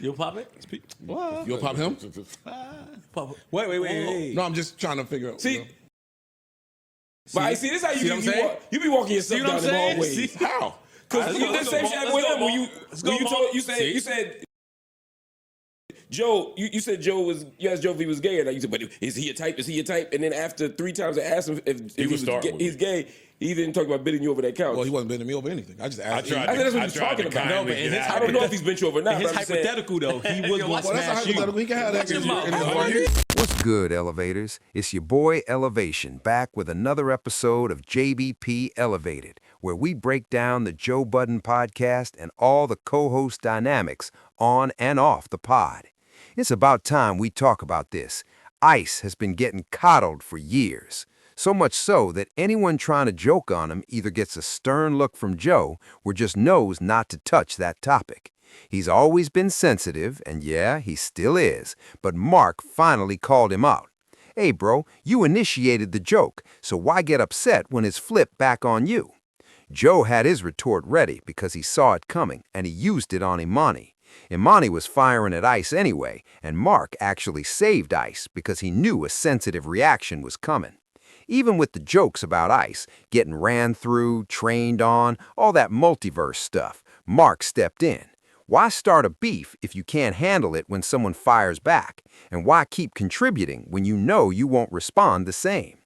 You'll pop it? What? You'll pop him? Pop it. Wait. No, I'm just trying to figure out. See, You know. but I see this how See what I'm you saying? You be walking yourself See what down I'm the saying? hallways. See? How? Because you did the same shit happened with him when you said Joe, you said Joe was, you asked Joe if he was gay, and you said, but is he a type? Is he a type? And then after 3 times I asked him if he's gay, he didn't talk about bending you over that couch. Well, he wasn't bending me over anything. I just asked. I said that's what he's talking about. No, but in his I don't know if he's bent you over or not. His but I'm saying- hypothetical though, he was going to Well, that's a smash you. hypothetical. He can have that in his argument. What's good, Elevators? It's your boy Elevation back with another episode of JBP Elevated, where we break down the Joe Budden podcast and all the co-host dynamics on and off the pod. It's about time we talk about this. Ice has been getting coddled for years. So much so that anyone trying to joke on him either gets a stern look from Joe or just knows not to touch that topic. He's always been sensitive, and yeah, he still is, but Marc finally called him out. Hey bro, you initiated the joke, so why get upset when it's flipped back on you? Joe had his retort ready because he saw it coming, and he used it on Imani. Imani was firing at Ice anyway, and Marc actually saved Ice because he knew a sensitive reaction was coming. Even with the jokes about Ice, getting ran through, trained on, all that multiverse stuff, Marc stepped in. Why start a beef if you can't handle it when someone fires back? And why keep contributing when you know you won't respond the same?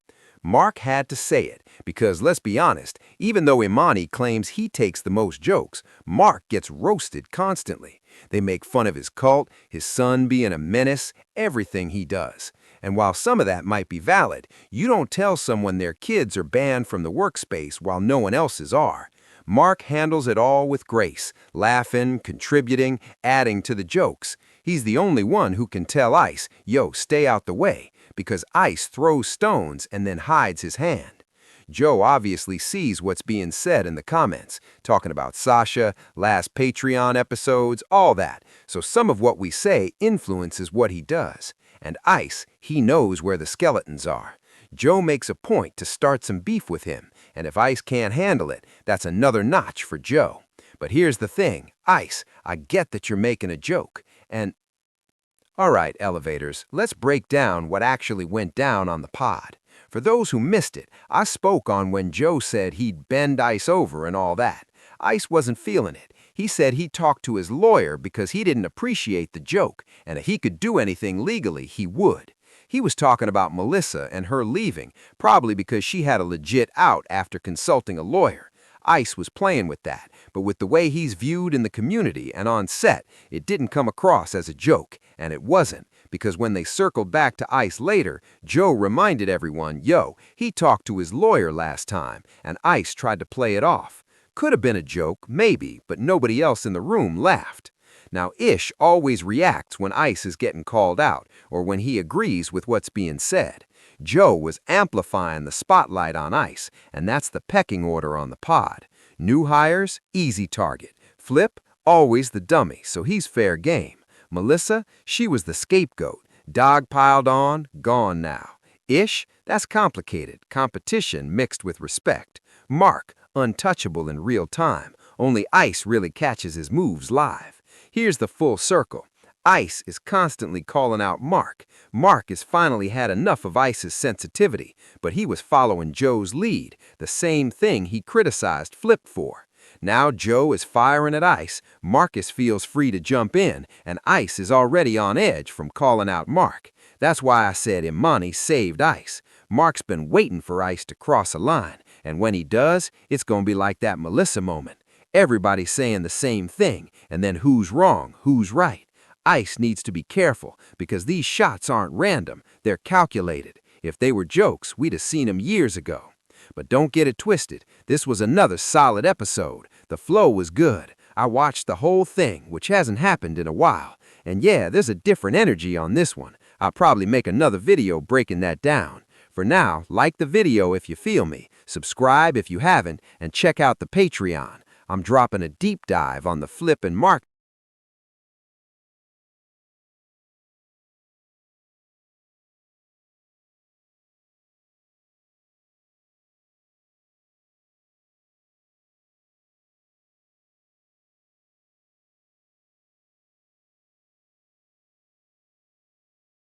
Marc had to say it, because let's be honest, even though Imani claims he takes the most jokes, Marc gets roasted constantly. They make fun of his cult, his son being a menace, everything he does. And while some of that might be valid, you don't tell someone their kids are banned from the workspace while no one else's are. Marc handles it all with grace, laughing, contributing, adding to the jokes. He's the only one who can tell Ice, yo, stay out the way, because Ice throws stones and then hides his hand. Joe obviously sees what's being said in the comments, talking about Sasha, last Patreon episodes, all that. So some of what we say influences what he does. And Ice, he knows where the skeletons are. Joe makes a point to start some beef with him, and if Ice can't handle it, that's another notch for Joe. But here's the thing, Ice, I get that you're making a joke, and... Alright, Elevators, let's break down what actually went down on the pod. For those who missed it, I spoke on when Joe said he'd bend Ice over and all that. Ice wasn't feeling it. He said he talked to his lawyer because he didn't appreciate the joke, and if he could do anything legally, he would. He was talking about Melissa and her leaving, probably because she had a legit out after consulting a lawyer. Ice was playing with that, but with the way he's viewed in the community and on set, it didn't come across as a joke, and it wasn't, because when they circled back to Ice later, Joe reminded everyone, yo, he talked to his lawyer last time, and Ice tried to play it off. Could have been a joke, maybe, but nobody else in the room laughed. Now, Ish always reacts when Ice is getting called out, or when he agrees with what's being said. Joe was amplifying the spotlight on Ice, and that's the pecking order on the pod. New hires, easy target. Flip, always the dummy, so he's fair game. Melissa, she was the scapegoat. Dog piled on, gone now. Ish, that's complicated, competition mixed with respect. Marc, untouchable in real time. Only Ice really catches his moves live. Here's the full circle. Ice is constantly calling out Marc. Marc has finally had enough of Ice's sensitivity, but he was following Joe's lead, the same thing he criticized Flip for. Now Joe is firing at Ice, Marcus feels free to jump in, and Ice is already on edge from calling out Marc. That's why I said Imani saved Ice. Marc's been waiting for Ice to cross a line, and when he does, it's gonna be like that Melissa moment. Everybody's saying the same thing, and then who's wrong, who's right? Ice needs to be careful, because these shots aren't random, they're calculated. If they were jokes, we'd have seen them years ago. But don't get it twisted, this was another solid episode. The flow was good. I watched the whole thing, which hasn't happened in a while. And yeah, there's a different energy on this one. I'll probably make another video breaking that down. For now, like the video if you feel me, subscribe if you haven't, and check out the Patreon. I'm dropping a deep dive on the Flip and Marc